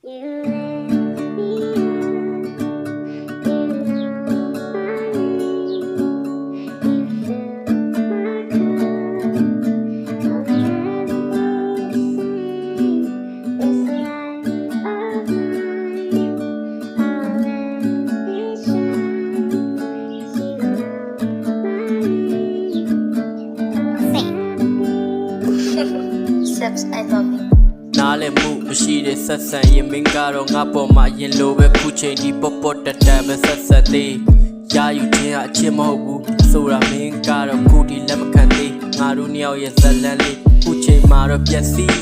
Steps I love you နားလည်မှုမရှိတဲ့ဆက်ဆံရင်မင်းကတော့ငါပေါ်မှာရင်လိုပဲခုချိန်ဒီပေါ့ပေါ့တတပဲဆက်ဆက်သေးရာယူခြင်းအချစ်မဟုတ်ဘူးဆိုတာမင်းကတော့ခုဒီလက်မခံသေးငါတို့နှစ်ယောက်ရဲ့ဇလန်းလေးခုချိန်မှာတော့ပြက်စီး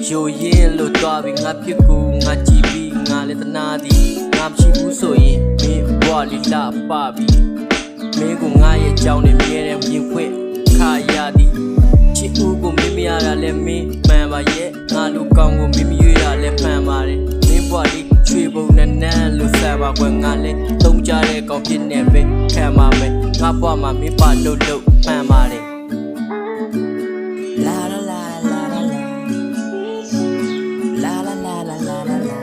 ယိုရင်းလို့သွားပြီးငါဖြစ်ကူငါကြည့်ပြီးငါလည်းတနာသည်ငါမရှိဘူးဆိုရင်မင်းဘွားလေးလာပပြီးမင်းကငါရဲ့ကြောင်းနဲ့မြဲတဲ့မြင်ခွင့်ခါရသည်ချစ်ဦးကိုမင်းမရတာလည်းမင်းမှန်ပါရဲ့ငါလူကောင်းကိုမင်းမရွေးတာလည်းမှန်ပါတယ်မင်းဘွားလေးချွေပုံနဲ့နန်းလို့ဆန်ပါကွယ်ငါလည်းသုံးကြတဲ့ကောင်းဖြစ်နေပဲခံပါမယ်ငါဘွားမှာမင်းပါလို့မှန်ပါတယ်လာလာလာလာလာလာလာလာလာလာလာလာ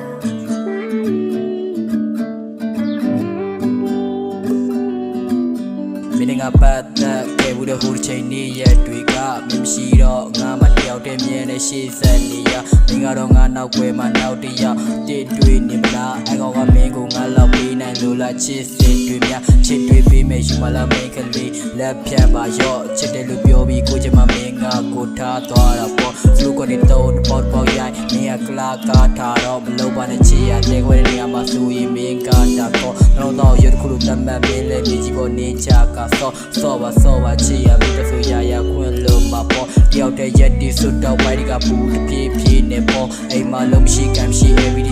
မင်းငါပတ်သက်ခဲ့ဘူးတဲ့ဟိုချိန်နေ့ရက်တွေကမင်းမရှိတော့ငါမတယောက်တည်းမြင်နေရှေ့ဆက်နေရမင်းကတော့ငါနောက်ွယ်မှာနောက်တယောက်တစ်တွေ့နေမလားအကောင်ကမင်းကိုငါလောက်ပေးနိုင်လို့လားချစ်စစ်တွေများချစ်တွေပေးမယ်ယူမလားမင်းကလေးလက်ဖြတ်ပါရော့ချစ်တယ်လို့ပြောပြီးကိုချင်မမင်းကကိုထားသွားတာပေါ့လူကနေတော့ပေါ့ပေါ့ရိုက်မင်းကလာကားထားတော့မလုပ်ပါနဲ့ချစ်ရတဲ့ခွဲတဲ့နေရာမှာဆိုရင်မင်းကတာတော့တော့ရုပ်တစ်ခုလိုတတ်မှတ်မင်းလည်းမြေကြီးပေါ်နေချကဆော့ပါချစ်ရမင်းတဆိုရခွင့်လို့မှာပေါ့တယောက်တည်းရက်ဒီစွတ်တော့ဝိုင်းကပူတပြေးပြေးနေပေါ့အိမ်မှာလုံးမရှိကမ်းရှိ every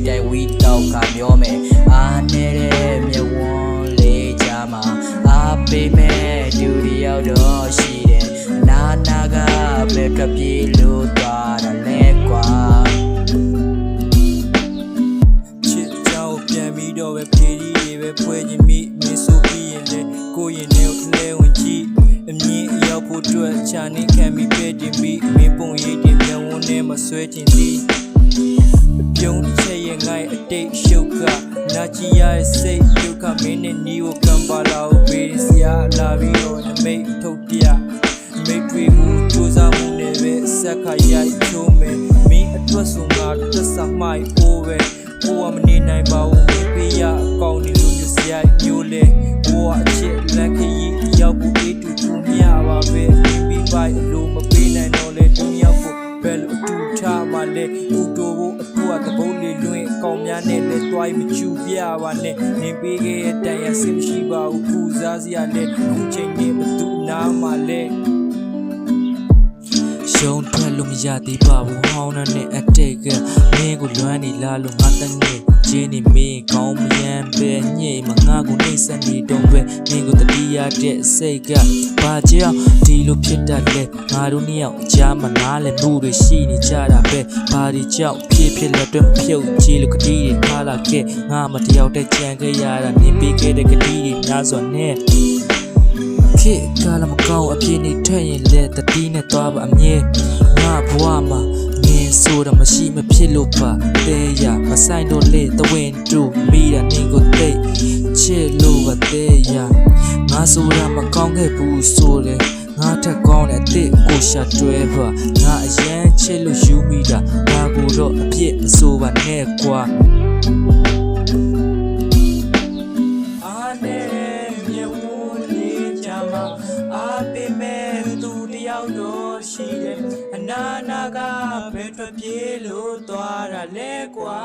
day we talk ကမျောမယ်အားနေတဲ့မြဝန်းလေးချာမှာအားပေးမဲ့သူတယောက်တော့ရှိတယ်နာကပဲကပြေးလို့သွားတာလဲကွာချစ်ကြောင်ပြန်ပြီးတော့ပဲဖြေဒီတွေပဲဖွဲ့ခြင်းမိမင်းဆိုပြီးရင်လေကိုရင်နဲ့လဲဝင်ကြည့်အမြင်အရောက်ဖို့အတွက်ခြာနေခံပြီးပြည့်တင်ပြီးမင်းပုံရိပ်တင်မြဝန်းနဲ့မဆွဲခြင်းသည်ပြုံးချက်ရဲ့ငိုင်းအတိတ်ရှုပ်ကနာချီရရဲ့စိတ်ဒုက္ခမင်းနဲ့ညီကိုကံပါလာကိုပေးစရာလာပြီးတော့နမိတ်ထုတ်ပြမိတ်တွေမှုစူးစမ်းမှုနဲ့ပဲဆက်ခါရိုက်ချိုးမယ်မင်းအတွက်ဆိုငါသက်စမိုက်ပိုးပဲကိုကမနေနိုင်ပါဘူးမင်းပြရအကောင်းနေလို့မျိုးစရိုက်မျိုးလဲကိုကအချစ်လက်ခရီးရောက်ဖို့အေးတူတူမြပါပဲပြီးပိုက်အလိုမပေးနိုင်တော့လေတူရောက်ဖို့ဘယ်လိုအတူထားမှလဲဦးတိုးဖို့အတူတဘုံလေးလွင်အကောင်များနဲ့လဲတွိုင်းမချူပြပါနဲ့နင်ပေးခဲ့တဲ့တန်ရစင်မရှိပါဘူးပူစားစရာလဲအခုချိန်နဲ့မတူနာမှလဲရှုံးထွက်လို့မရသေးပါဘူးဟောင်းနဲ့အတိတ်ကမင်းကိုလွမ်းနေလားလို့ငါတနေ့ချင်းနေမင်းကောင်းမရန်ပဲညိမငါကိုနှိမ့်ဆက်နေတော့ပဲမင်းကိုတတိယတဲ့စိတ်ကဘာကြောင့်ဒီလိုဖြစ်တတ်လဲငါတို့နှစ်ယောက်အကြားမှာနားလည်မှုတွေရှိနေကြတာပဲဘာဒီကြောင့်ဖြစ်လက်တွဲမဖြုတ်ချေလို့ကတိတွေထားလာခဲ့ငါမတယောက်တည်းကြံခဲ့ရတာနင်ပေးခဲ့တဲ့ကတိတွေများစွာနဲ့ခေကလာမကောင်းအပြင်းနေထွက်ရင်လက်တတိနဲ့သွားပါအမြဲငါဘဝမှာငင်းဆိုတာမရှိမဖြစ်လို့ပါတဲရမဆိုင်တော့လေတဝင်းတူမိတာနေကိုတိတ်ချစ်လို့ပါတဲရငါဆိုတာမကောင်းခဲ့ဘူးဆိုလေငါထက်ကောင်းတဲ့အစ်ကိုရှာတွဲပါငါအရန်ချစ်လို့ယူမိတာဒါကိုတော့အပြစ်မဆိုပါနဲ့ကွာအားပေးမဲ့သူတယောက်တော့ရှိတယ်အနာကဘယ်ထွက်ပြေးလို့သွားတာလဲကွာ